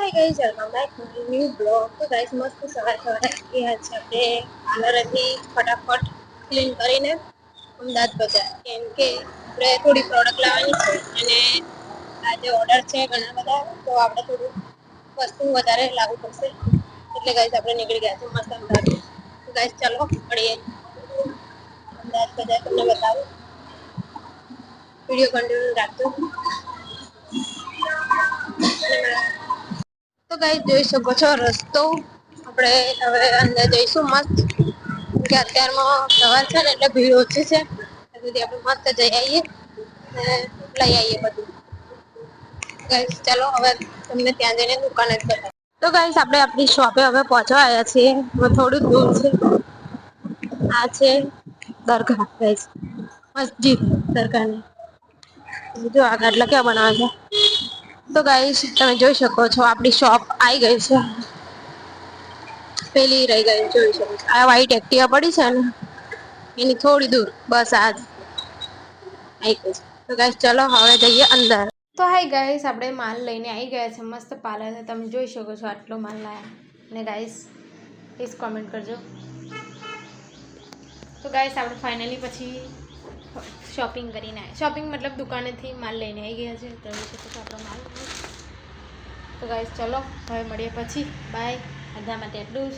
Hi guys welcome back to new blog. तो guys मस्त सवार सवारे ગયા છે આપણે પાર્લરથી ફટાફટ ક્લીન કરીને અમદાવાદ બજાર કેમ કે આપણે થોડી પ્રોડક્ટ લાવવાની છે અને આજે ઓર્ડર છે ઘણા બધા તો આપણે થોડું વસ્તુ વધારે લાવવું પડશે એટલે ગાઈસ આપણે નીકળી ગયા છે મસ્ત અમદાવાદ। તો ગાઈસ ચાલો મળીએ અમદાવાદ બજાર તમને બતાવું વિડિયો કન્ટિન્યુ રાખજો। तो गाइस જોઈ શકો છો રસ્તો આપણે હવે અંદર જઈશું મસ્ત કે અત્યારમાં સવાર છે ને એટલે ભીડ ઓછી છે એટલે આપણે મસ્ત જઈ આવીએ અને લઈ આવીએ બધું। ગાઈસ ચાલો હવે તમને ત્યાં જઈને દુકાન જ બતાવું। તો ગાઈસ આપણે આપણી શોપે હવે પહોંચવા આવ્યા છીએ થોડું દૂર છે આ છે દરગાહ ગાઈસ મસ્જિદ દરગાહની જો આ ગાટલા ક્યાં બનાવે છે। तो गाइस તમે જોઈ શકો છો આપણી શોપ આવી ગઈ છે પેલી રહી ગઈ જોઈ શકો છો આ વ્હાઈટ એક્ટિવા પડી છે ને એની થોડી દૂર બસ આજ આવી ગઈ છે। તો ગાઈસ ચલો હવે જઈએ અંદર। તો હાય ગાઈસ આપણે માલ લઈને આવી ગયા છે મસ્ત પાર્લર તમે જોઈ શકો છો આટલો માલ લાયા ને ગાઈસ પ્લીઝ કોમેન્ટ કરજો। તો ગાઈસ આપણે ફાઇનલી પછી શોપિંગ કરીને શોપિંગ મતલબ દુકાનેથી માલ લઈને આવી ગયા છે તો જોઈ શકો છો આપણો માલ। તો ગાઈસ ચલો હવે મળીએ પછી બાય બધા માટે એટલું જ।